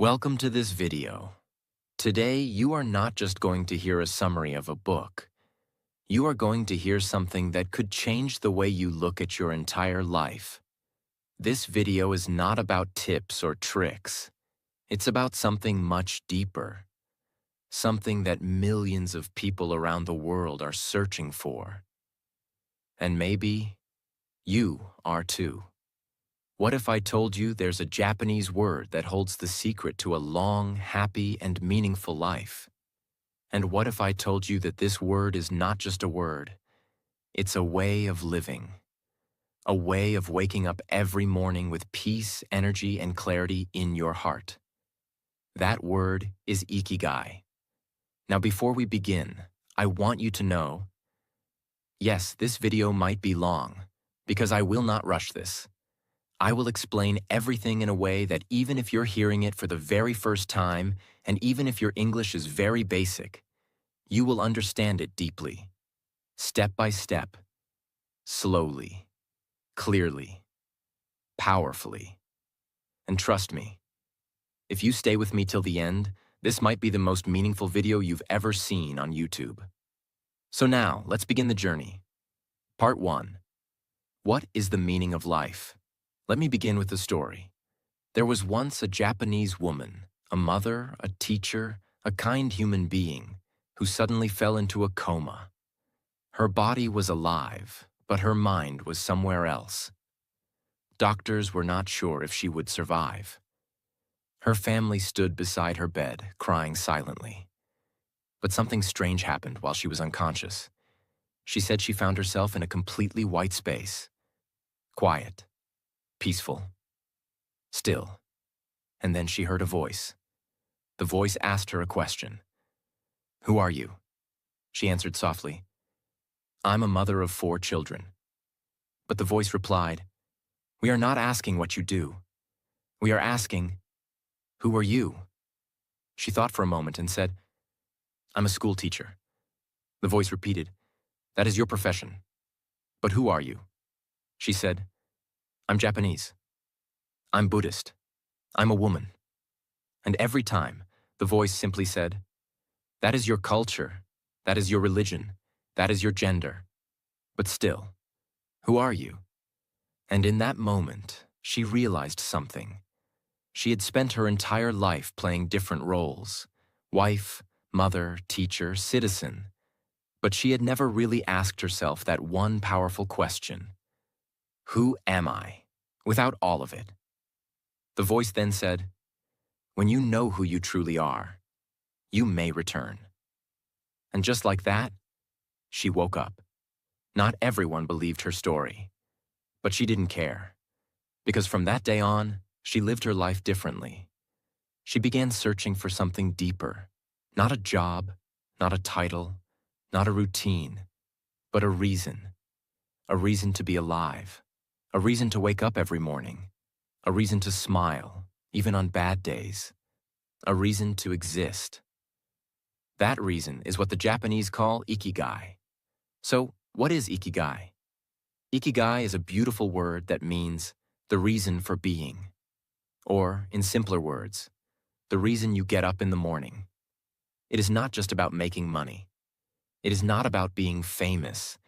Welcome to this video. Today, you are not just going to hear a summary of a book. You are going to hear something that could change the way you look at your entire life. This video is not about tips or tricks. It's about something much deeper. Something that millions of people around the world are searching for. And maybe you are too. What if I told you there's a Japanese word that holds the secret to a long, happy, and meaningful life? And what if I told you that this word is not just a word, it's a way of living, a way of waking up every morning with peace, energy, and clarity in your heart? That word is Ikigai. Now, before we begin, I want you to know, yes, this video might be long, because I will not rush this. I will explain everything in a way that even if you're hearing it for the very first time, and even if your English is very basic, you will understand it deeply, step by step, slowly, clearly, powerfully. And trust me, if you stay with me till the end, this might be the most meaningful video you've ever seen on YouTube. So now, let's begin the journey. Part 1. What is the meaning of life? Let me begin with a story. There was once a Japanese woman, a mother, a teacher, a kind human being, who suddenly fell into a coma. Her body was alive, but her mind was somewhere else. Doctors were not sure if she would survive. Her family stood beside her bed, crying silently. But something strange happened while she was unconscious. She said she found herself in a completely white space. Quiet. Peaceful. Still. And then she heard a voice. The voice asked her a question. "Who are you?" She answered softly, "I'm a mother of 4 children." But the voice replied, "We are not asking what you do. We are asking, who are you?" She thought for a moment and said, "I'm a school teacher." The voice repeated, "That is your profession. But who are you?" She said, "I'm Japanese. I'm Buddhist. I'm a woman." And every time, the voice simply said, "That is your culture. That is your religion. That is your gender. But still, who are you?" And in that moment, she realized something. She had spent her entire life playing different roles: wife, mother, teacher, citizen. But she had never really asked herself that one powerful question. Who am I? Without all of it. The voice then said, "When you know who you truly are, you may return." And just like that, she woke up. Not everyone believed her story, but she didn't care. Because from that day on, she lived her life differently. She began searching for something deeper. Not a job, not a title, not a routine, but a reason. A reason to be alive. A reason to wake up every morning. A reason to smile, even on bad days. A reason to exist. That reason is what the Japanese call Ikigai. So, what is Ikigai? Ikigai is a beautiful word that means the reason for being. Or, in simpler words, the reason you get up in the morning. It is not just about making money. It is not about being famous.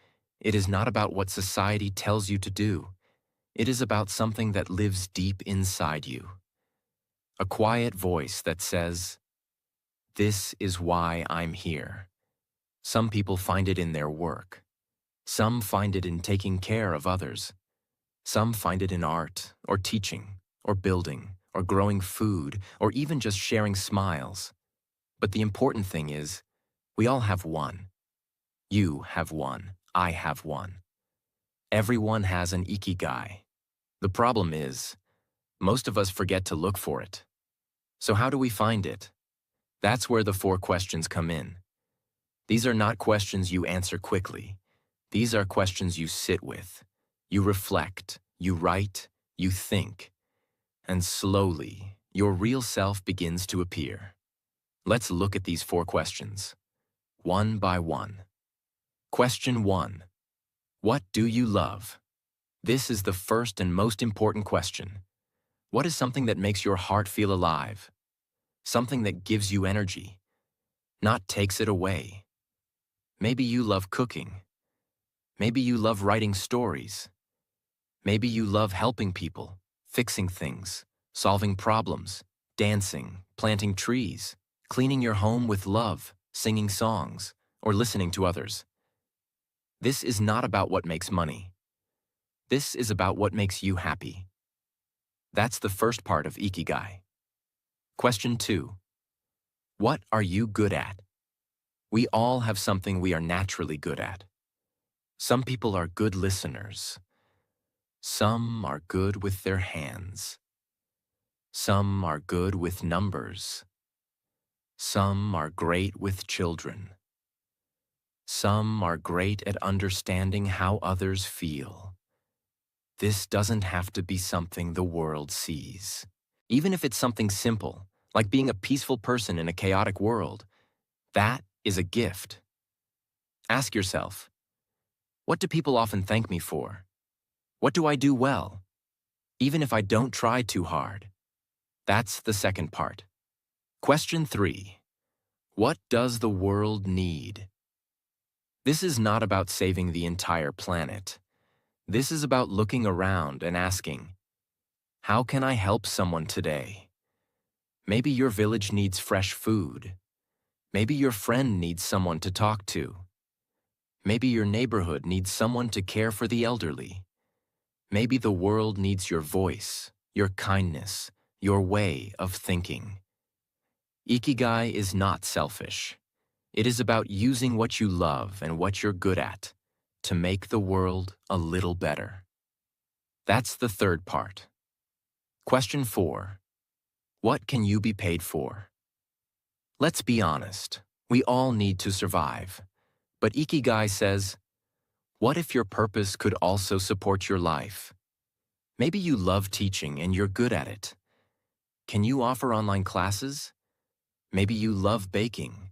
It is not about what society tells you to do. It is about something that lives deep inside you. A quiet voice that says, "This is why I'm here." Some people find it in their work. Some find it in taking care of others. Some find it in art, or teaching, or building, or growing food, or even just sharing smiles. But the important thing is, we all have one. You have one. I have one. Everyone has an Ikigai. The problem is, most of us forget to look for it. So how do we find it? That's where the 4 questions come in. These are not questions you answer quickly. These are questions you sit with. You reflect, you write, you think. And slowly, your real self begins to appear. Let's look at these 4 questions, one by one. Question 1. What do you love? This is the first and most important question. What is something that makes your heart feel alive? something that gives you energy, not takes it away. Maybe you love cooking. Maybe you love writing stories. Maybe you love helping people, fixing things, solving problems, dancing, planting trees, cleaning your home with love, singing songs, or listening to others. This is not about what makes money. This is about what makes you happy. That's the first part of Ikigai. Question 2. What are you good at? We all have something we are naturally good at. Some people are good listeners. Some are good with their hands. Some are good with numbers. Some are great with children. Some are great at understanding how others feel. This doesn't have to be something the world sees. Even if it's something simple, like being a peaceful person in a chaotic world, that is a gift. Ask yourself, what do people often thank me for? What do I do well? Even if I don't try too hard. That's the second part. Question 3. What does the world need? This is not about saving the entire planet. This is about looking around and asking, how can I help someone today? Maybe your village needs fresh food. Maybe your friend needs someone to talk to. Maybe your neighborhood needs someone to care for the elderly. Maybe the world needs your voice, your kindness, your way of thinking. Ikigai is not selfish. It is about using what you love and what you're good at to make the world a little better. That's the third part. Question 4. What can you be paid for? Let's be honest. We all need to survive. But Ikigai says, what if your purpose could also support your life? Maybe you love teaching and you're good at it. Can you offer online classes? Maybe you love baking.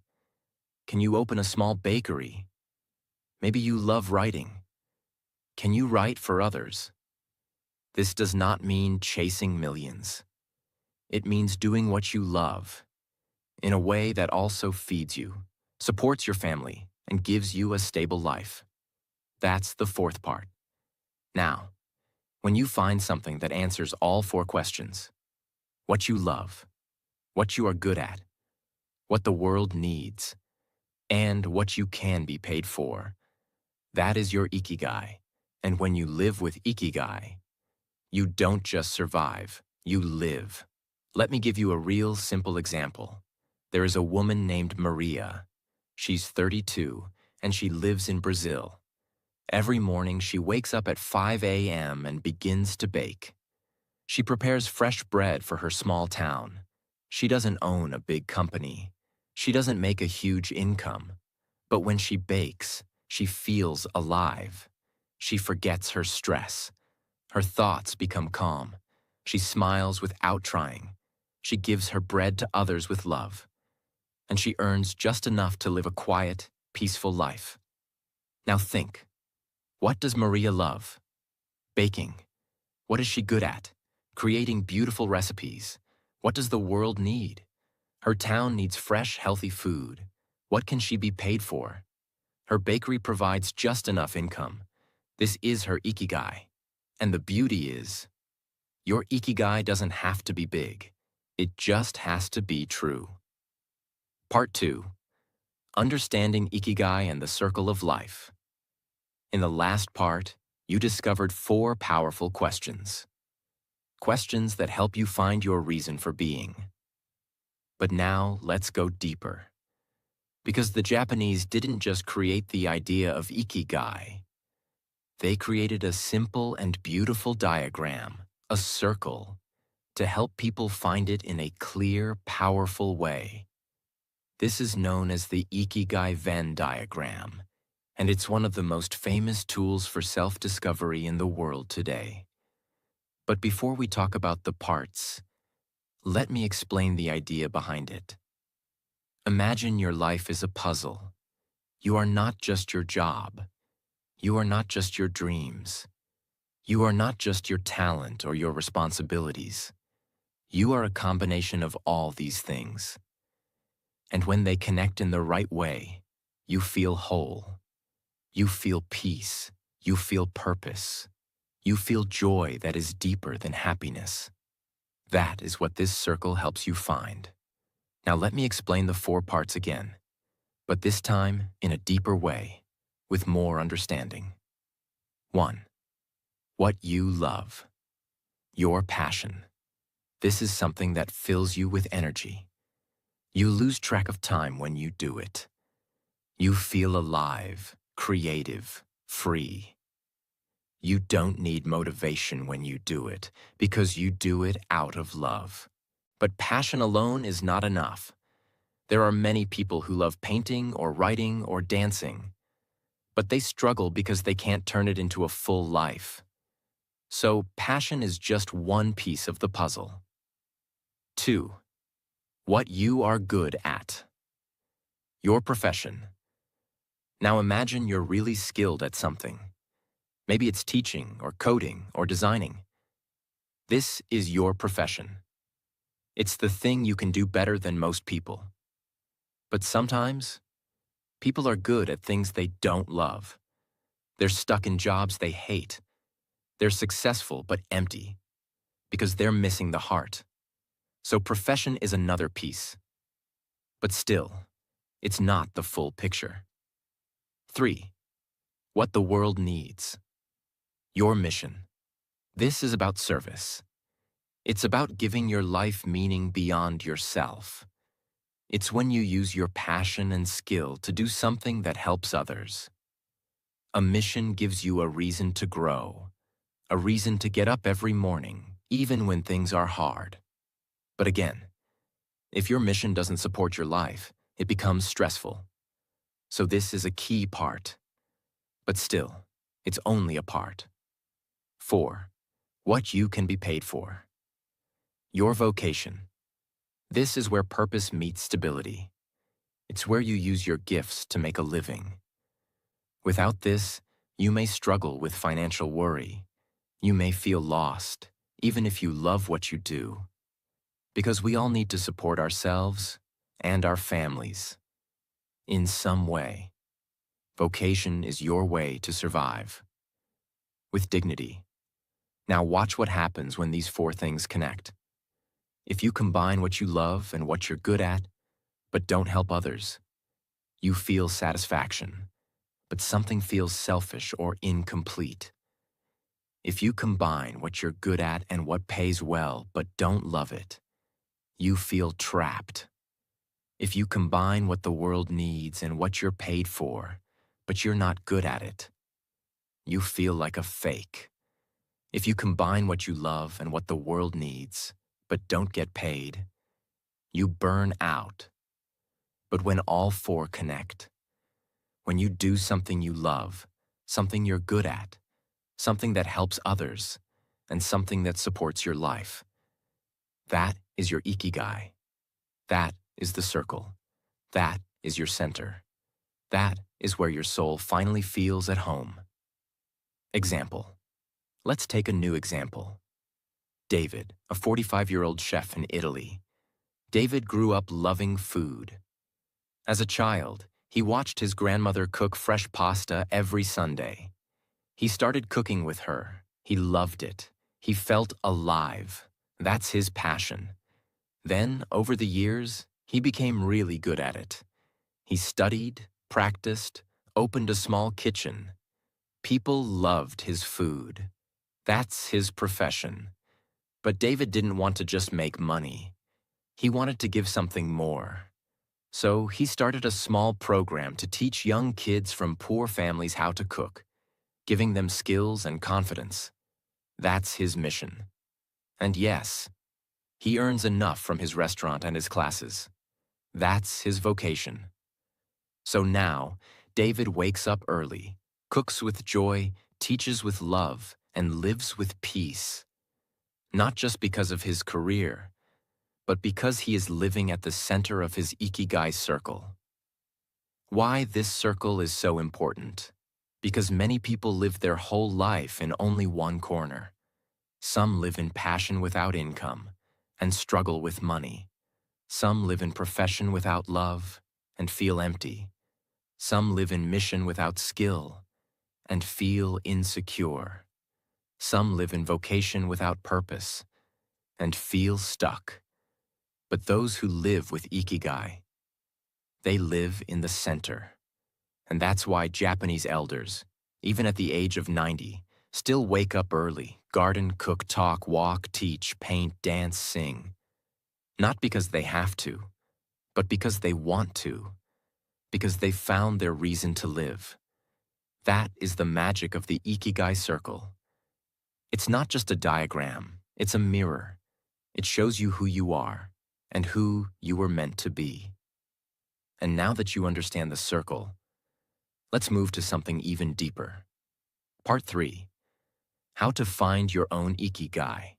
Can you open a small bakery? Maybe you love writing. Can you write for others? This does not mean chasing millions. It means doing what you love in a way that also feeds you, supports your family, and gives you a stable life. That's the fourth part. Now, when you find something that answers all 4 questions, what you love, what you are good at, what the world needs, and what you can be paid for, that is your Ikigai. And when you live with Ikigai, you don't just survive, you live. Let me give you a real simple example. There is a woman named Maria. She's 32, and she lives in Brazil. Every morning, she wakes up at 5 a.m. and begins to bake. She prepares fresh bread for her small town. She doesn't own a big company. She doesn't make a huge income. But when she bakes, she feels alive. She forgets her stress. Her thoughts become calm. She smiles without trying. She gives her bread to others with love. And she earns just enough to live a quiet, peaceful life. Now think, what does Maria love? Baking. What is she good at? Creating beautiful recipes. What does the world need? Her town needs fresh, healthy food. What can she be paid for? Her bakery provides just enough income. This is her Ikigai. And the beauty is, your Ikigai doesn't have to be big. It just has to be true. Part 2. Understanding Ikigai and the Circle of Life. In the last part, you discovered 4 powerful questions. Questions that help you find your reason for being. But now, let's go deeper. Because the Japanese didn't just create the idea of Ikigai. They created a simple and beautiful diagram, a circle, to help people find it in a clear, powerful way. This is known as the Ikigai Venn diagram, and it's one of the most famous tools for self-discovery in the world today. But before we talk about the parts, let me explain the idea behind it. Imagine your life is a puzzle. You are not just your job. You are not just your dreams. You are not just your talent or your responsibilities. You are a combination of all these things. And when they connect in the right way, you feel whole. You feel peace. You feel purpose. You feel joy that is deeper than happiness. That is what this circle helps you find. Now let me explain the 4 parts again, but this time in a deeper way, with more understanding. 1. What you love. Your passion. This is something that fills you with energy. You lose track of time when you do it. You feel alive, creative, free. You don't need motivation when you do it, because you do it out of love. But passion alone is not enough. There are many people who love painting or writing or dancing, but they struggle because they can't turn it into a full life. So passion is just one piece of the puzzle. 2. What you are good at. Your profession. Now imagine you're really skilled at something. Maybe it's teaching or coding or designing. This is your profession. It's the thing you can do better than most people. But sometimes, people are good at things they don't love. They're stuck in jobs they hate. They're successful but empty, because they're missing the heart. So profession is another piece. But still, it's not the full picture. 3. What the world needs. Your mission. This is about service. It's about giving your life meaning beyond yourself. It's when you use your passion and skill to do something that helps others. A mission gives you a reason to grow, a reason to get up every morning, even when things are hard. But again, if your mission doesn't support your life, it becomes stressful. So this is a key part. But still, it's only a part. 4. What you can be paid for. Your vocation. This is where purpose meets stability. It's where you use your gifts to make a living. Without this, you may struggle with financial worry. You may feel lost, even if you love what you do. Because we all need to support ourselves and our families. In some way. Vocation is your way to survive. With dignity. Now watch what happens when these 4 things connect. If you combine what you love and what you're good at, but don't help others, you feel satisfaction, but something feels selfish or incomplete. If you combine what you're good at and what pays well, but don't love it, you feel trapped. If you combine what the world needs and what you're paid for, but you're not good at it, you feel like a fake. If you combine what you love and what the world needs, but don't get paid, you burn out. But when all 4 connect, when you do something you love, something you're good at, something that helps others, and something that supports your life, that is your Ikigai. That is the circle. That is your center. That is where your soul finally feels at home. Example. Let's take a new example. David, a 45-year-old chef in Italy. David grew up loving food. As a child, he watched his grandmother cook fresh pasta every Sunday. He started cooking with her. He loved it. He felt alive. That's his passion. Then, over the years, he became really good at it. He studied, practiced, opened a small kitchen. People loved his food. That's his profession. But David didn't want to just make money. He wanted to give something more. So he started a small program to teach young kids from poor families how to cook, giving them skills and confidence. That's his mission. And yes, he earns enough from his restaurant and his classes. That's his vocation. So now, David wakes up early, cooks with joy, teaches with love, and lives with peace. Not just because of his career, but because he is living at the center of his Ikigai circle. Why this circle is so important? Because many people live their whole life in only one corner. Some live in passion without income. and struggle with money. Some live in profession without love and feel empty. Some live in mission without skill and feel insecure. Some live in vocation without purpose and feel stuck. But those who live with Ikigai, they live in the center. And that's why Japanese elders, even at the age of 90, still wake up early, garden, cook, talk, walk, teach, paint, dance, sing. Not because they have to, but because they want to, because they found their reason to live. That is the magic of the Ikigai circle. It's not just a diagram, it's a mirror. It shows you who you are and who you were meant to be. And now that you understand the circle, let's move to something even deeper. Part 3. How to find your own Ikigai.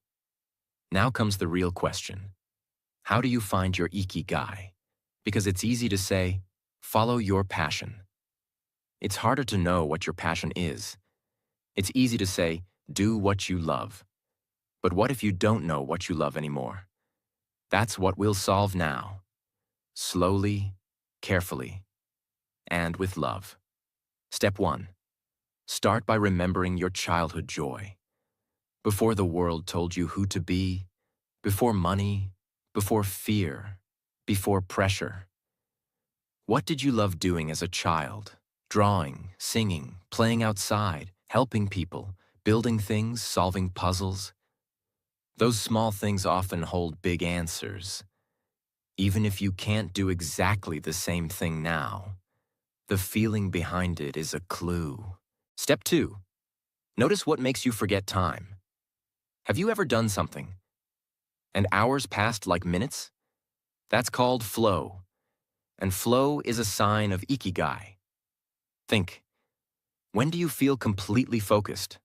Now comes the real question. How do you find your Ikigai? Because it's easy to say, follow your passion. It's harder to know what your passion is. It's easy to say, do what you love. But what if you don't know what you love anymore? That's what we'll solve now. Slowly, carefully, and with love. Step 1. Start by remembering your childhood joy. Before the world told you who to be, before money, before fear, before pressure. What did you love doing as a child? Drawing, singing, playing outside, helping people, building things, solving puzzles. Those small things often hold big answers. Even if you can't do exactly the same thing now, the feeling behind it is a clue. Step 2. Notice what makes you forget time. Have you ever done something and hours passed like minutes? That's called flow. And flow is a sign of Ikigai. Think, when do you feel completely focused?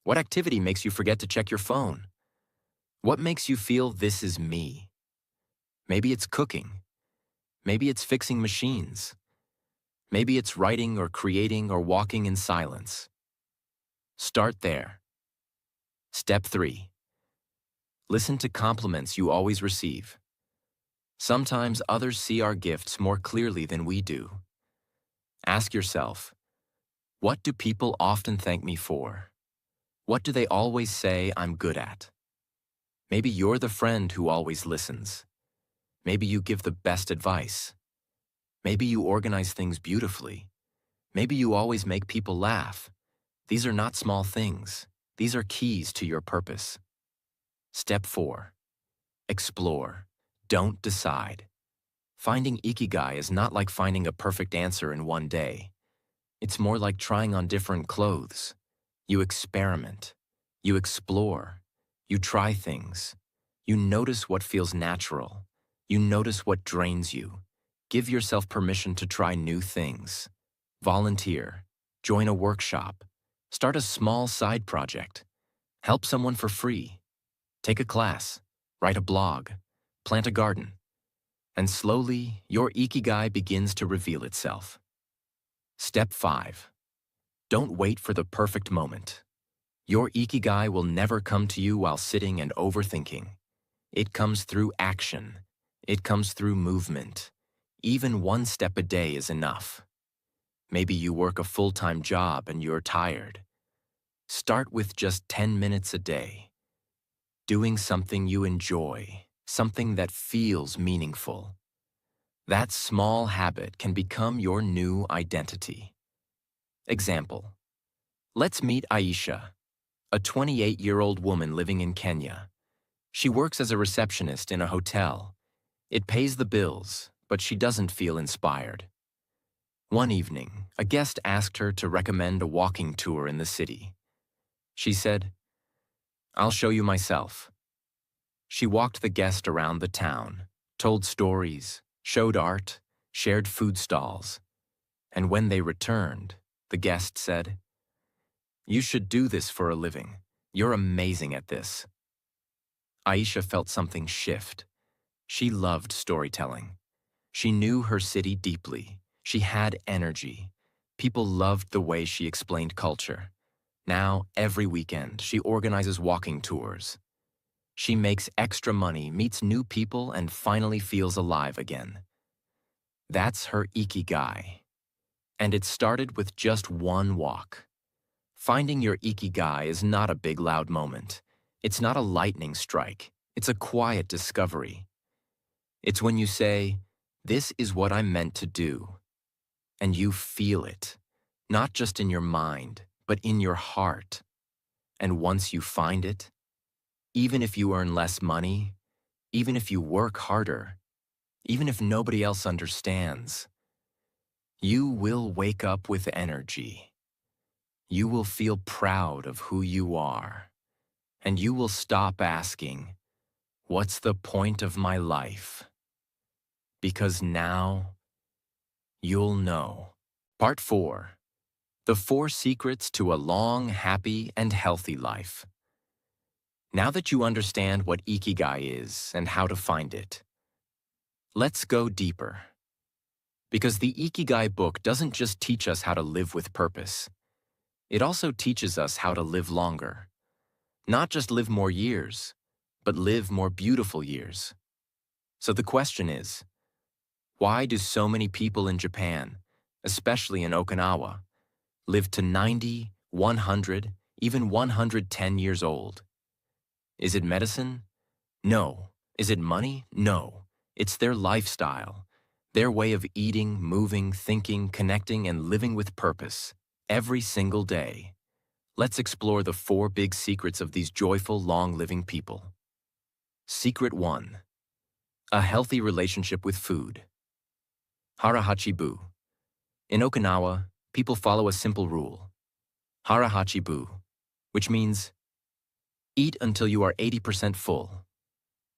What activity makes you forget to check your phone? What makes you feel this is me? Maybe it's cooking. Maybe it's fixing machines. Maybe it's writing or creating or walking in silence. Start there. Step 3. Listen to compliments you always receive. Sometimes others see our gifts more clearly than we do. Ask yourself, what do people often thank me for? What do they always say I'm good at? Maybe you're the friend who always listens. Maybe you give the best advice. Maybe you organize things beautifully. Maybe you always make people laugh. These are not small things. These are keys to your purpose. Step 4. Explore. Don't decide. Finding Ikigai is not like finding a perfect answer in one day. It's more like trying on different clothes. You experiment. You explore. You try things. You notice what feels natural. You notice what drains you. Give yourself permission to try new things. Volunteer. Join a workshop. Start a small side project. Help someone for free. Take a class. Write a blog. Plant a garden. And slowly, your Ikigai begins to reveal itself. Step 5. Don't wait for the perfect moment. Your Ikigai will never come to you while sitting and overthinking. It comes through action. It comes through movement. Even one step a day is enough. Maybe you work a full-time job and you're tired. Start with just 10 minutes a day. Doing something you enjoy, something that feels meaningful. That small habit can become your new identity. Example. Let's meet Aisha, a 28-year-old woman living in Kenya. She works as a receptionist in a hotel. It pays the bills, but she doesn't feel inspired. One evening, a guest asked her to recommend a walking tour in the city. She said, "I'll show you myself." She walked the guest around the town, told stories, showed art, shared food stalls. And when they returned, the guest said, "You should do this for a living. You're amazing at this." Aisha felt something shift. She loved storytelling. She knew her city deeply. She had energy. People loved the way she explained culture. Now, every weekend, she organizes walking tours. She makes extra money, meets new people, and finally feels alive again. That's her Ikigai. And it started with just one walk. Finding your Ikigai is not a big loud moment. It's not a lightning strike. It's a quiet discovery. It's when you say, "This is what I'm meant to do." And you feel it, not just in your mind, but in your heart. And once you find it, even if you earn less money, even if you work harder, even if nobody else understands, you will wake up with energy. You will feel proud of who you are. And you will stop asking, "What's the point of my life?" Because now you'll know. Part 4. The 4 Secrets to a Long, Happy, and Healthy Life. Now that you understand what Ikigai is and how to find it, let's go deeper. Because the Ikigai book doesn't just teach us how to live with purpose. It also teaches us how to live longer. Not just live more years, but live more beautiful years. So the question is, why do so many people in Japan, especially in Okinawa, live to 90, 100, even 110 years old? Is it medicine? No. Is it money? No. It's their lifestyle, their way of eating, moving, thinking, connecting, and living with purpose every single day. Let's explore the 4 big secrets of these joyful, long-living people. Secret 1. A healthy relationship with food. Harahachibu. In Okinawa, people follow a simple rule. Harahachibu, which means eat until you are 80% full.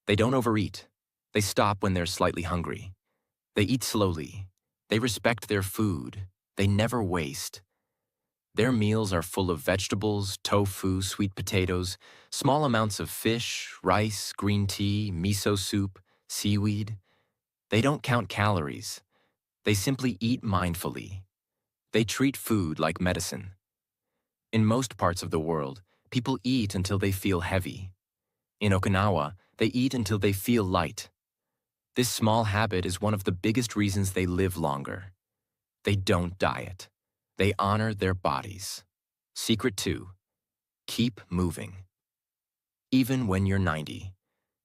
They don't overeat. They stop when they're slightly hungry. They eat slowly. They respect their food. They never waste. Their meals are full of vegetables, tofu, sweet potatoes, small amounts of fish, rice, green tea, miso soup, seaweed. They don't count calories. They simply eat mindfully. They treat food like medicine. In most parts of the world, people eat until they feel heavy. In Okinawa, they eat until they feel light. This small habit is one of the biggest reasons they live longer. They don't diet. They honor their bodies. Secret 2. Keep moving. Even when you're 90.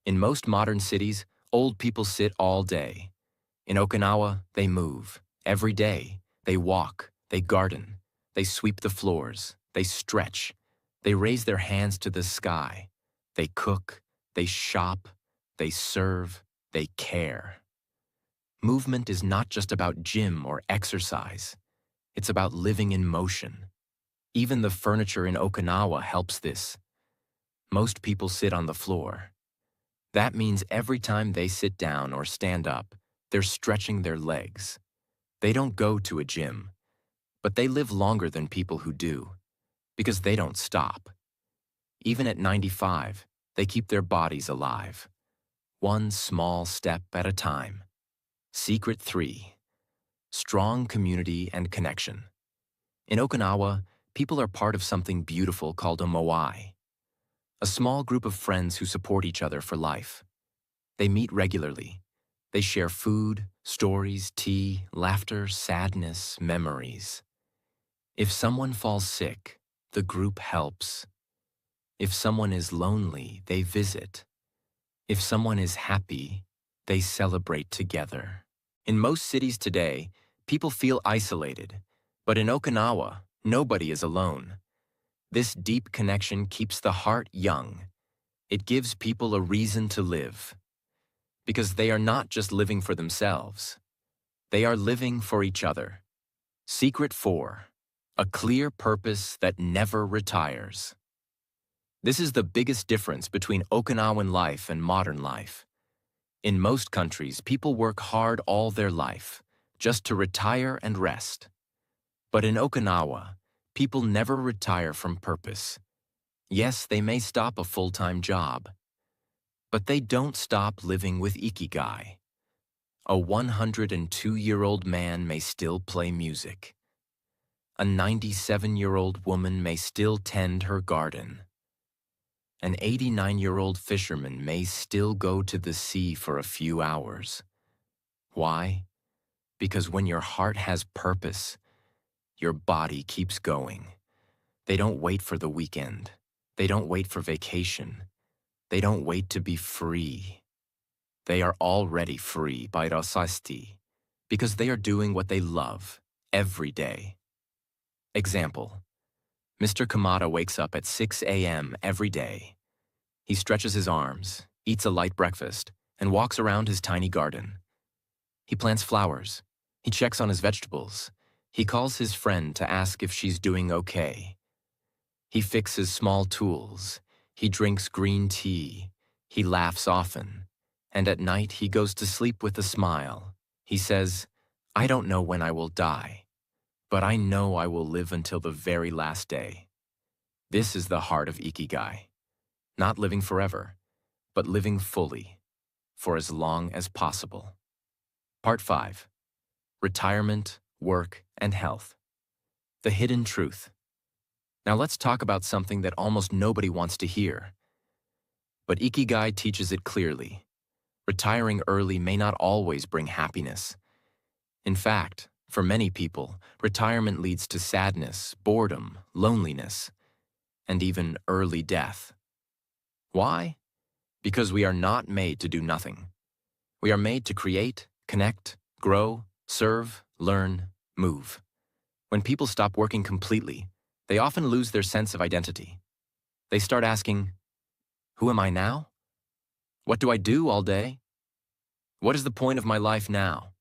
In most modern cities, old people sit all day. In Okinawa, they move. Every day, they walk, they garden, they sweep the floors, they stretch, they raise their hands to the sky, they cook, they shop, they serve, they care. Movement is not just about gym or exercise. It's about living in motion. Even the furniture in Okinawa helps this. Most people sit on the floor. That means every time they sit down or stand up, they're stretching their legs. They don't go to a gym, but they live longer than people who do, because they don't stop. Even at 95, they keep their bodies alive, one small step at a time. Secret 3. Strong community and connection. In Okinawa, people are part of something beautiful called a moai, a small group of friends who support each other for life. They meet regularly. They share food, stories, tea, laughter, sadness, memories. If someone falls sick, the group helps. If someone is lonely, they visit. If someone is happy, they celebrate together. In most cities today, people feel isolated, but in Okinawa, nobody is alone. This deep connection keeps the heart young. It gives people a reason to live. Because they are not just living for themselves. They are living for each other. Secret 4. A clear purpose that never retires. This is the biggest difference between Okinawan life and modern life. In most countries, people work hard all their life, just to retire and rest. But in Okinawa, people never retire from purpose. Yes, they may stop a full-time job, but they don't stop living with Ikigai. A 102-year-old man may still play music. A 97-year-old woman may still tend her garden. An 89-year-old fisherman may still go to the sea for a few hours. Why? Because when your heart has purpose, your body keeps going. They don't wait for the weekend. They don't wait for vacation. They don't wait to be free. They are already free by rasasti, because they are doing what they love every day. Example: Mr. Kamada wakes up at 6 a.m. every day. He stretches his arms, eats a light breakfast, and walks around his tiny garden. He plants flowers. He checks on his vegetables. He calls his friend to ask if she's doing okay. He fixes small tools. He drinks green tea. He laughs often. And at night he goes to sleep with a smile. He says, "I don't know when I will die, but I know I will live until the very last day." This is the heart of Ikigai. Not living forever, but living fully, for as long as possible. Part 5. Retirement, Work, and Health. The hidden truth. Now let's talk about something that almost nobody wants to hear. But Ikigai teaches it clearly. Retiring early may not always bring happiness. In fact, for many people, retirement leads to sadness, boredom, loneliness, and even early death. Why? Because we are not made to do nothing. We are made to create, connect, grow, serve, learn, move. When people stop working completely, they often lose their sense of identity. They start asking, who am I now? What do I do all day? What is the point of my life now?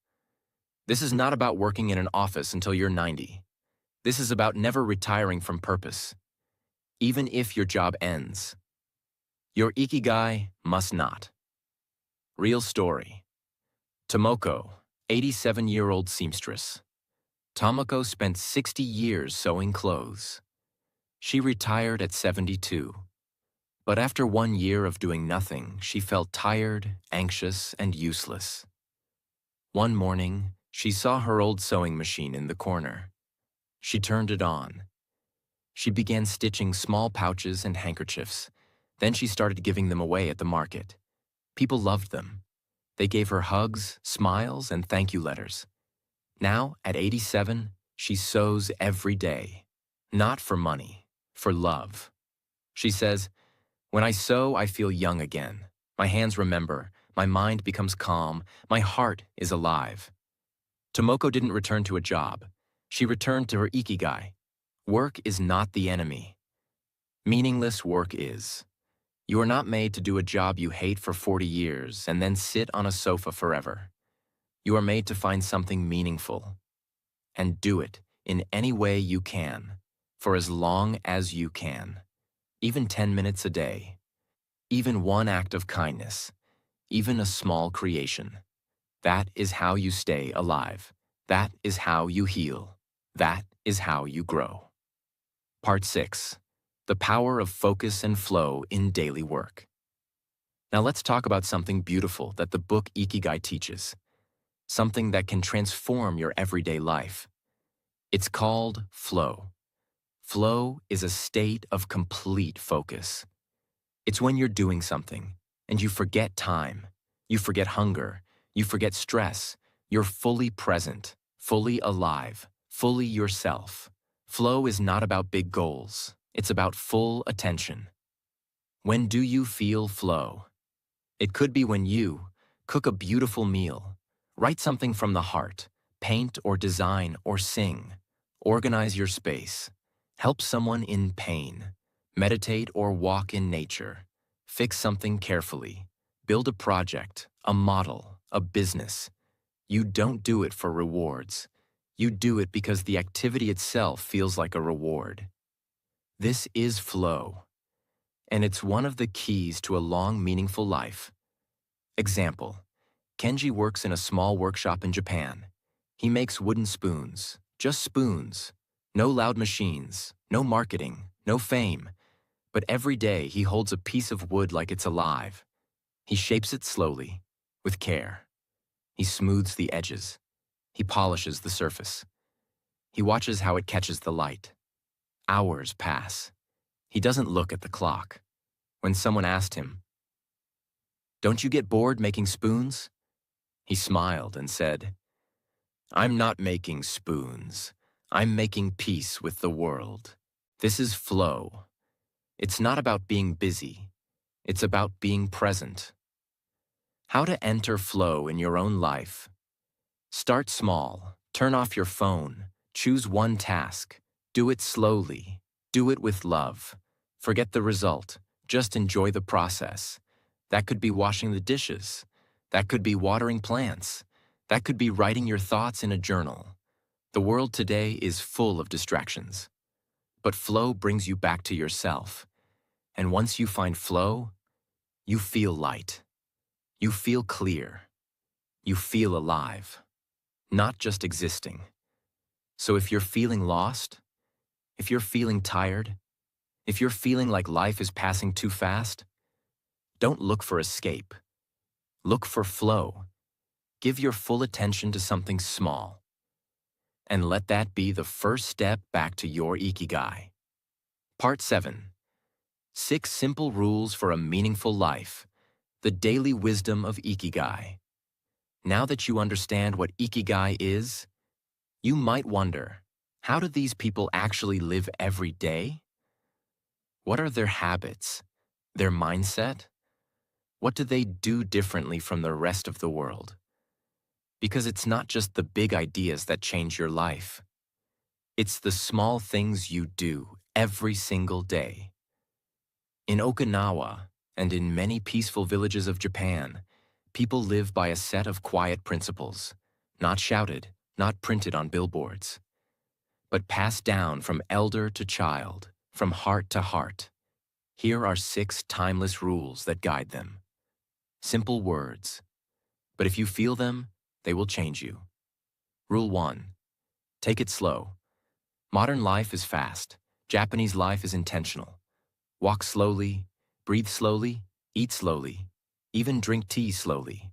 This is not about working in an office until you're 90. This is about never retiring from purpose, even if your job ends. Your Ikigai must not. Real story. Tomoko, 87-year-old seamstress. Tomoko spent 60 years sewing clothes. She retired at 72. But after 1 year of doing nothing, she felt tired, anxious, and useless. One morning, she saw her old sewing machine in the corner. She turned it on. She began stitching small pouches and handkerchiefs. Then she started giving them away at the market. People loved them. They gave her hugs, smiles, and thank you letters. Now, at 87, she sews every day. Not for money, for love. She says, "When I sew, I feel young again. My hands remember, my mind becomes calm, my heart is alive." Tomoko didn't return to a job. She returned to her Ikigai. Work is not the enemy. Meaningless work is. You are not made to do a job you hate for 40 years and then sit on a sofa forever. You are made to find something meaningful. And do it in any way you can, for as long as you can. Even 10 minutes a day. Even one act of kindness. Even a small creation. That is how you stay alive. That is how you heal. That is how you grow. Part 6. The power of focus and flow in daily work. Now let's talk about something beautiful that the book Ikigai teaches. Something that can transform your everyday life. It's called flow. Flow is a state of complete focus. It's when you're doing something and you forget time, you forget hunger, you forget stress, you're fully present, fully alive, fully yourself. Flow is not about big goals. It's about full attention. When do you feel flow? It could be when you cook a beautiful meal, write something from the heart, paint or design or sing, organize your space, help someone in pain, meditate or walk in nature, fix something carefully, build a project, a model, a business. You don't do it for rewards. You do it because the activity itself feels like a reward. This is flow, and it's one of the keys to a long, meaningful life. Example: Kenji works in a small workshop in Japan. He makes wooden spoons, just spoons. No loud machines, no marketing, no fame. But every day he holds a piece of wood like it's alive. He shapes it slowly, with care. He smooths the edges. He polishes the surface. He watches how it catches the light. Hours pass. He doesn't look at the clock. When someone asked him, "Don't you get bored making spoons?" he smiled and said, "I'm not making spoons. I'm making peace with the world. This is flow. It's not about being busy. It's about being present." How to enter flow in your own life. Start small. Turn off your phone. Choose one task. Do it slowly. Do it with love. Forget the result. Just enjoy the process. That could be washing the dishes. That could be watering plants. That could be writing your thoughts in a journal. The world today is full of distractions. But flow brings you back to yourself. And once you find flow, you feel light. You feel clear. You feel alive. Not just existing. So if you're feeling lost, if you're feeling tired, if you're feeling like life is passing too fast, don't look for escape. Look for flow. Give your full attention to something small. And let that be the first step back to your Ikigai. Part 7. 6 Simple Rules for a Meaningful Life. The Daily Wisdom of Ikigai. Now that you understand what Ikigai is, you might wonder, how do these people actually live every day? What are their habits? Their mindset? What do they do differently from the rest of the world? Because it's not just the big ideas that change your life. It's the small things you do every single day. In Okinawa and in many peaceful villages of Japan, people live by a set of quiet principles, not shouted, not printed on billboards, but passed down from elder to child, from heart to heart. Here are 6 timeless rules that guide them. Simple words, but if you feel them, they will change you. Rule 1. Take it slow. Modern life is fast. Japanese life is intentional. Walk slowly, breathe slowly, eat slowly, even drink tea slowly.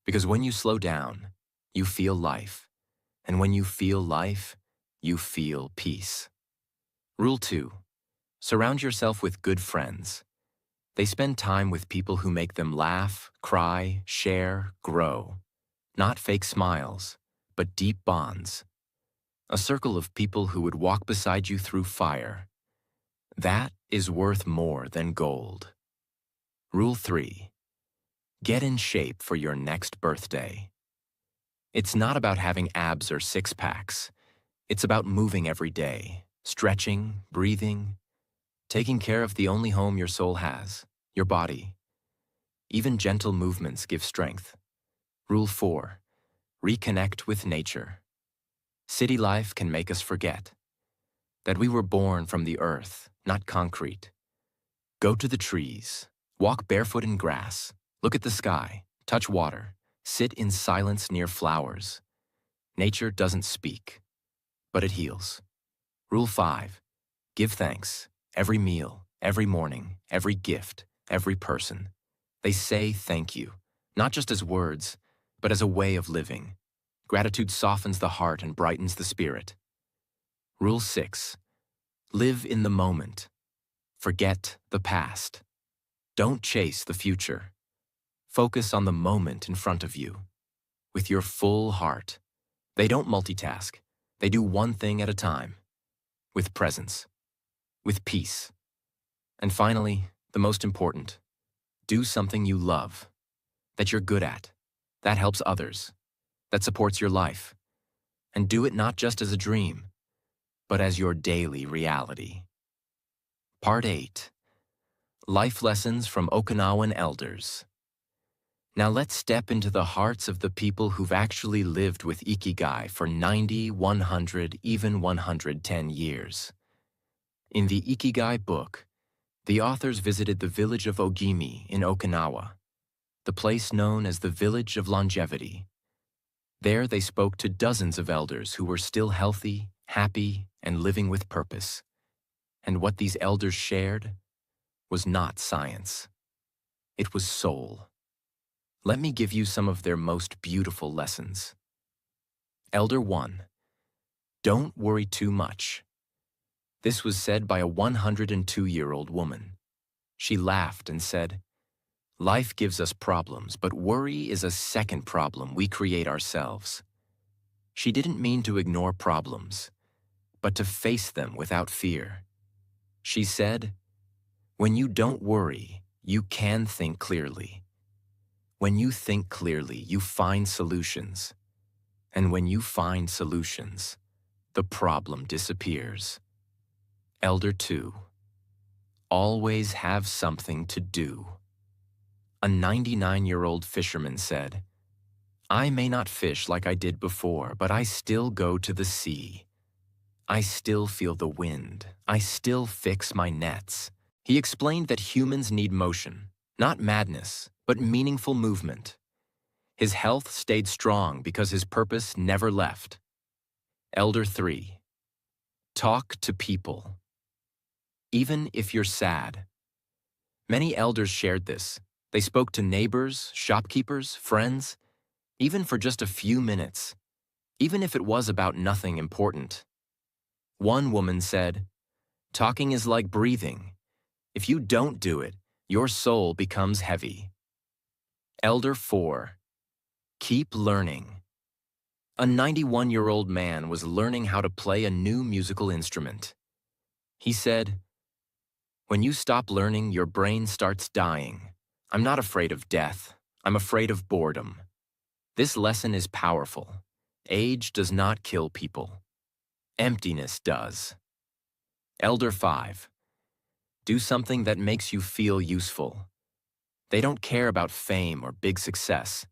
Because when you slow down, you feel life. And when you feel life, you feel peace. Rule 2. Surround yourself with good friends. They spend time with people who make them laugh, cry, share, grow. Not fake smiles, but deep bonds. A circle of people who would walk beside you through fire. That is worth more than gold. Rule 3. Get in shape for your next birthday. It's not about having abs or six-packs. It's about moving every day, stretching, breathing, taking care of the only home your soul has, your body. Even gentle movements give strength. Rule 4. Reconnect with nature. City life can make us forget that we were born from the earth, not concrete. Go to the trees, walk barefoot in grass, look at the sky, touch water, sit in silence near flowers. Nature doesn't speak, but it heals. Rule 5. Give thanks. Every meal, every morning, every gift, every person. They say thank you, not just as words, but as a way of living. Gratitude softens the heart and brightens the spirit. Rule 6. Live in the moment. Forget the past. Don't chase the future. Focus on the moment in front of you. With your full heart. They don't multitask. They do one thing at a time. With presence. With peace. And finally, the most important, do something you love, that you're good at, that helps others, that supports your life. And do it not just as a dream, but as your daily reality. Part 8. Life Lessons from Okinawan Elders. Now let's step into the hearts of the people who've actually lived with Ikigai for 90, 100, even 110 years. In the Ikigai book, the authors visited the village of Ogimi in Okinawa, the place known as the Village of Longevity. There they spoke to dozens of elders who were still healthy, happy, and living with purpose. And what these elders shared was not science. It was soul. Let me give you some of their most beautiful lessons. Elder 1. Don't worry too much. This was said by a 102-year-old woman. She laughed and said, "Life gives us problems, but worry is a second problem we create ourselves." She didn't mean to ignore problems, but to face them without fear. She said, "When you don't worry, you can think clearly. When you think clearly, you find solutions. And when you find solutions, the problem disappears." Elder 2. Always have something to do. A 99-year-old fisherman said, "I may not fish like I did before, but I still go to the sea. I still feel the wind. I still fix my nets." He explained that humans need motion, not madness, but meaningful movement. His health stayed strong because his purpose never left. Elder 3. Talk to people. Even if you're sad. Many elders shared this. They spoke to neighbors, shopkeepers, friends, even for just a few minutes, even if it was about nothing important. One woman said, "Talking is like breathing. If you don't do it, your soul becomes heavy." Elder 4. Keep learning. A 91-year-old man was learning how to play a new musical instrument. He said, "When you stop learning, your brain starts dying. I'm not afraid of death. I'm afraid of boredom." This lesson is powerful. Age does not kill people. Emptiness does. Elder 5. Do something that makes you feel useful. They don't care about fame or big success.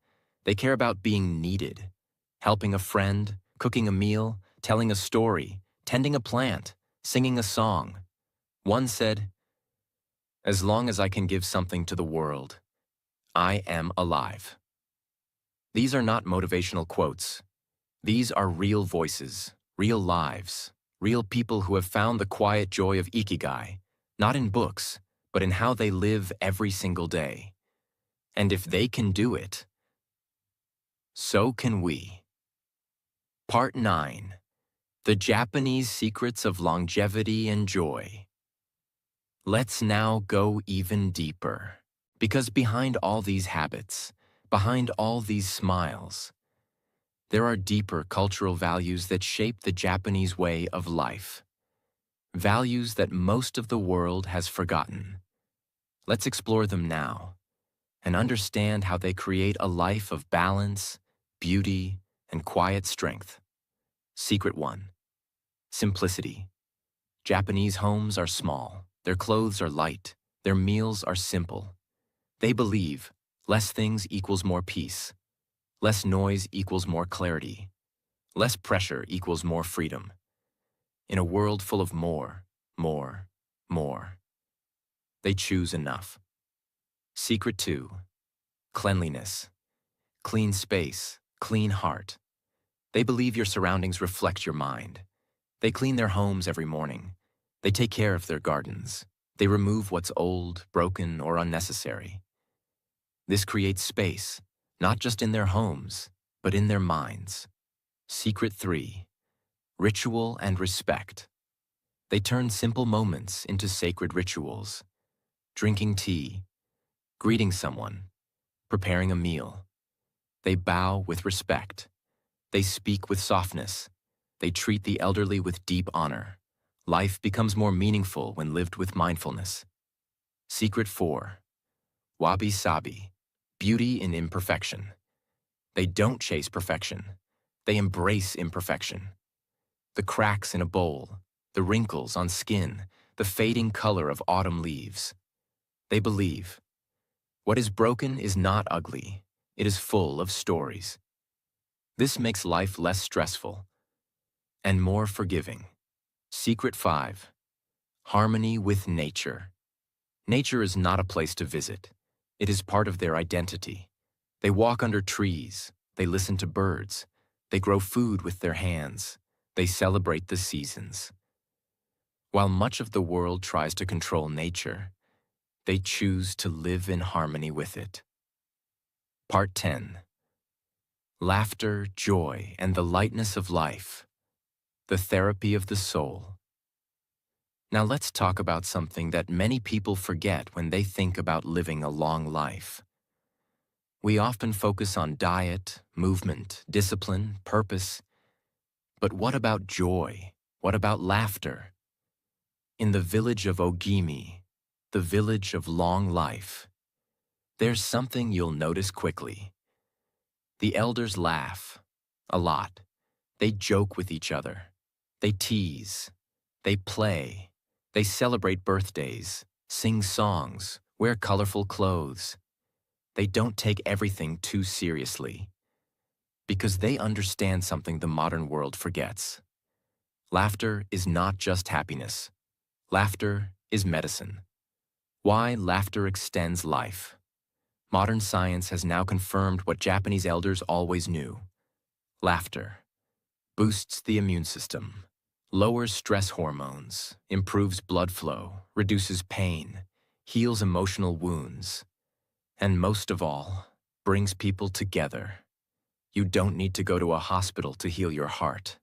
They care about being needed. Helping a friend, cooking a meal, telling a story, tending a plant, singing a song. One said, "As long as I can give something to the world, I am alive." These are not motivational quotes. These are real voices, real lives, real people who have found the quiet joy of Ikigai, not in books, but in how they live every single day. And if they can do it, so can we. Part 9. The Japanese Secrets of Longevity and Joy. Let's now go even deeper, because behind all these habits, behind all these smiles, there are deeper cultural values that shape the Japanese way of life. Values that most of the world has forgotten. Let's explore them now and understand how they create a life of balance, beauty, and quiet strength. Secret 1. Simplicity. Japanese homes are small, their clothes are light, their meals are simple. They believe less things equals more peace, less noise equals more clarity, less pressure equals more freedom. In a world full of more, they choose enough. Secret 2. Cleanliness. Clean space, clean heart. They believe your surroundings reflect your mind. They clean their homes every morning. They take care of their gardens. They remove what's old, broken, or unnecessary. This creates space, not just in their homes, but in their minds. Secret 3. Ritual and respect. They turn simple moments into sacred rituals. Drinking tea, greeting someone, preparing a meal. They bow with respect. They speak with softness. They treat the elderly with deep honor. Life becomes more meaningful when lived with mindfulness. Secret 4. Wabi-sabi. Beauty in imperfection. They don't chase perfection. They embrace imperfection. The cracks in a bowl, the wrinkles on skin, the fading color of autumn leaves. They believe what is broken is not ugly. It is full of stories. This makes life less stressful and more forgiving. Secret 5. Harmony with nature. Nature is not a place to visit. It is part of their identity. They walk under trees. They listen to birds. They grow food with their hands. They celebrate the seasons. While much of the world tries to control nature, they choose to live in harmony with it. Part 10. Laughter, joy, and the lightness of life. The therapy of the soul. Now let's talk about something that many people forget when they think about living a long life. We often focus on diet, movement, discipline, purpose. But what about joy? What about laughter? In the village of Ogimi, the village of long life, there's something you'll notice quickly. The elders laugh a lot. They joke with each other. They tease. They play. They celebrate birthdays, sing songs, wear colorful clothes. They don't take everything too seriously because they understand something the modern world forgets. Laughter is not just happiness. Laughter is medicine. Why laughter extends life. Modern science has now confirmed what Japanese elders always knew. Laughter boosts the immune system, lowers stress hormones, improves blood flow, reduces pain, heals emotional wounds, and most of all, brings people together. You don't need to go to a hospital to heal your heart.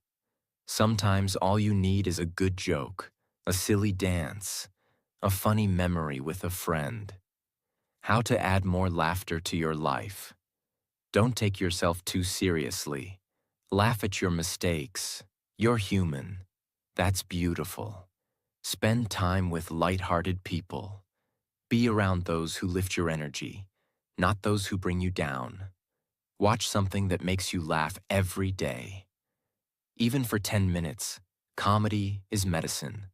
Sometimes all you need is a good joke, a silly dance, a funny memory with a friend. How to add more laughter to your life. Don't take yourself too seriously. Laugh at your mistakes. You're human. That's beautiful. Spend time with light-hearted people. Be around those who lift your energy, not those who bring you down. Watch something that makes you laugh every day. Even for 10 minutes, comedy is medicine.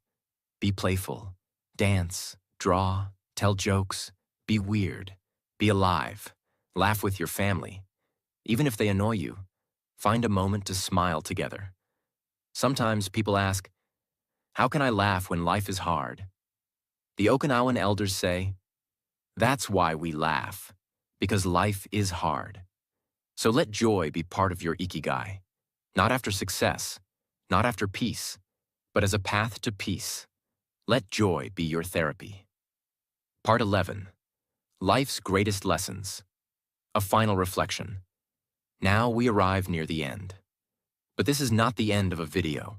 Be playful. Dance, draw, tell jokes. Be weird. Be alive. Laugh with your family. Even if they annoy you, find a moment to smile together. Sometimes people ask, how can I laugh when life is hard? The Okinawan elders say, that's why we laugh, because life is hard. So let joy be part of your Ikigai, not after success, not after peace, but as a path to peace. Let joy be your therapy. Part 11. Life's Greatest Lessons. A final reflection. Now we arrive near the end. But this is not the end of a video.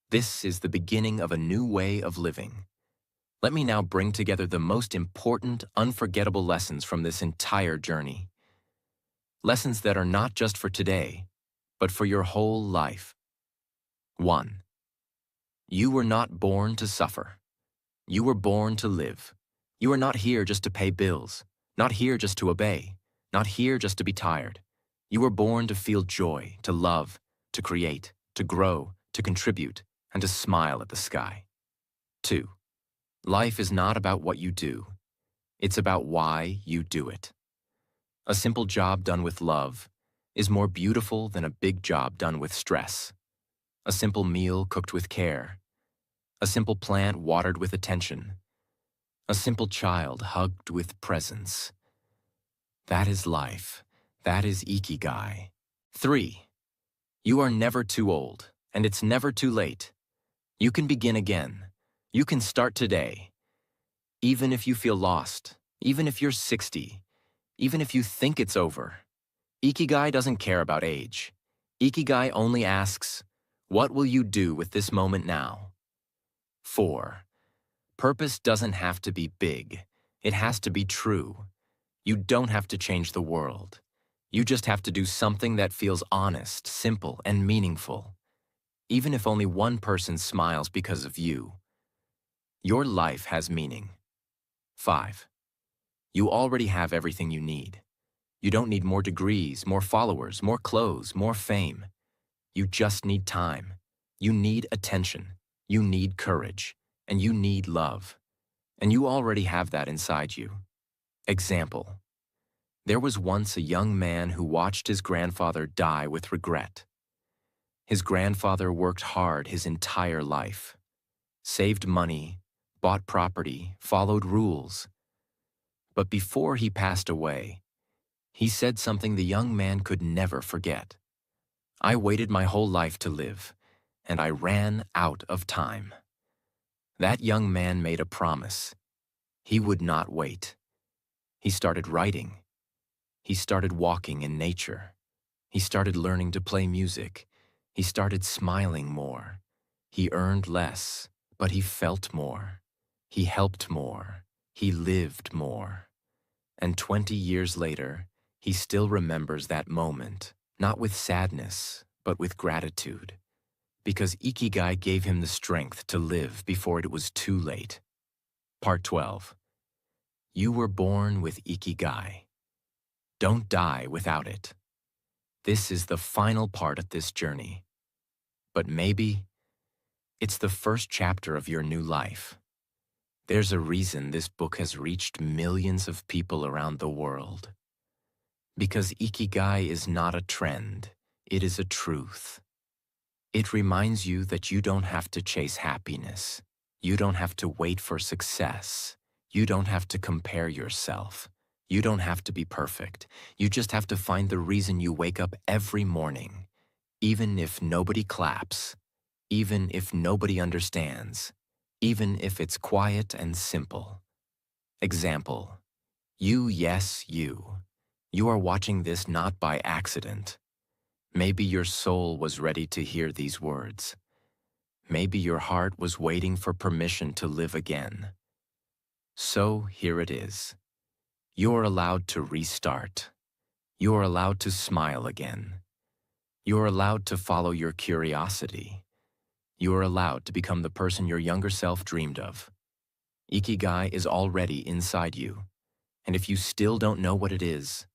This is the beginning of a new way of living. Let me now bring together the most important, unforgettable lessons from this entire journey. Lessons that are not just for today, but for your whole life. 1. You were not born to suffer. You were born to live. You are not here just to pay bills, not here just to obey, not here just to be tired. You were born to feel joy, to love, to create, to grow, to contribute, and to smile at the sky. 2. Life is not about what you do. It's about why you do it. A simple job done with love is more beautiful than a big job done with stress. A simple meal cooked with care. A simple plant watered with attention. A simple child hugged with presence. That is life. That is Ikigai. 3. You are never too old, and it's never too late. You can begin again. You can start today. Even if you feel lost, even if you're 60, even if you think it's over. Ikigai doesn't care about age. Ikigai only asks, what will you do with this moment now? 4. Purpose doesn't have to be big. It has to be true. You don't have to change the world. You just have to do something that feels honest, simple, and meaningful. Even if only one person smiles because of you. Your life has meaning. 5. You already have everything you need. You don't need more degrees, more followers, more clothes, more fame. You just need time. You need attention. You need courage. And you need love. And you already have that inside you. Example. There was once a young man who watched his grandfather die with regret. His grandfather worked hard his entire life. Saved money, bought property, followed rules. But before he passed away, he said something the young man could never forget. I waited my whole life to live, and I ran out of time. That young man made a promise. He would not wait. He started writing. He started walking in nature. He started learning to play music. He started smiling more. He earned less, But he felt more. He helped more. He lived more. And 20 years later, he still remembers that moment, not with sadness, but with gratitude. Because Ikigai gave him the strength to live before it was too late. Part 12. You were born with Ikigai. Don't die without it. This is the final part of this journey. But maybe it's the first chapter of your new life. There's a reason this book has reached millions of people around the world. Because Ikigai is not a trend, it is a truth. It reminds you that you don't have to chase happiness. You don't have to wait for success. You don't have to compare yourself. You don't have to be perfect. You just have to find the reason you wake up every morning, even if nobody claps, even if nobody understands, even if it's quiet and simple. Example, yes, you. You are watching this not by accident. Maybe your soul was ready to hear these words. Maybe your heart was waiting for permission to live again. So here it is. You're allowed to restart. You're allowed to smile again. You're allowed to follow your curiosity. You're allowed to become the person your younger self dreamed of. Ikigai is already inside you. And if you still don't know what it is,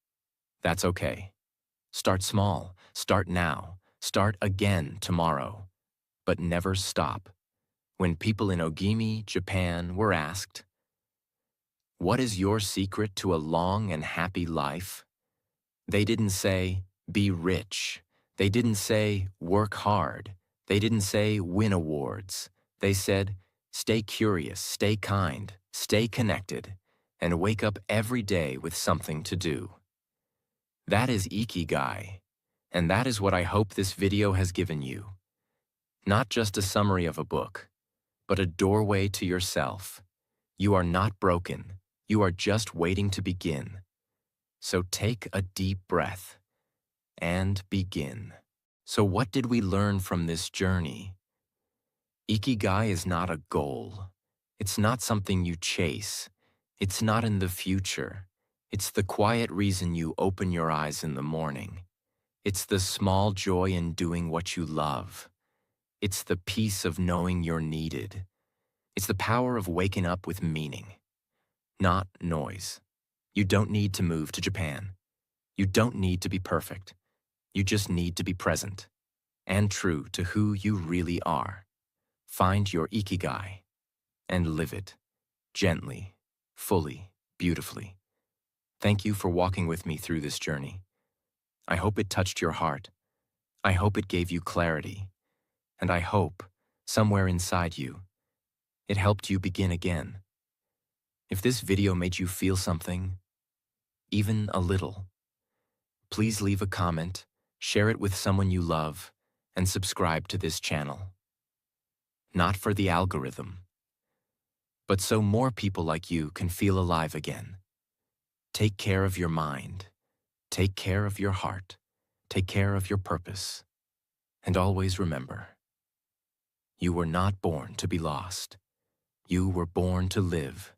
that's okay. Start small. Start now. Start again tomorrow. But never stop. When people in Ogimi, Japan, were asked, "What is your secret to a long and happy life?" They didn't say, "Be rich." They didn't say, "Work hard." They didn't say, "Win awards." They said, "Stay curious, stay kind, stay connected, and wake up every day with something to do." That is Ikigai, and that is what I hope this video has given you. Not just a summary of a book, but a doorway to yourself. You are not broken. You are just waiting to begin. So take a deep breath and begin. So what did we learn from this journey? Ikigai is not a goal. It's not something you chase. It's not in the future. It's the quiet reason you open your eyes in the morning. It's the small joy in doing what you love. It's the peace of knowing you're needed. It's the power of waking up with meaning, not noise. You don't need to move to Japan. You don't need to be perfect. You just need to be present and true to who you really are. Find your Ikigai and live it gently, fully, beautifully. Thank you for walking with me through this journey. I hope it touched your heart. I hope it gave you clarity. And I hope, somewhere inside you, it helped you begin again. If this video made you feel something, even a little, please leave a comment, share it with someone you love, and subscribe to this channel. Not for the algorithm, but so more people like you can feel alive again. Take care of your mind. Take care of your heart. Take care of your purpose. And always remember, you were not born to be lost. You were born to live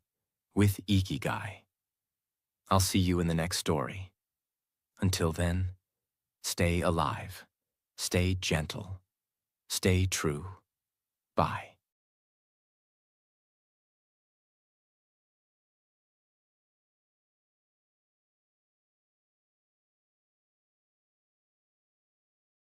with Ikigai. I'll see you in the next story. Until then, stay alive, stay gentle, stay true. Bye.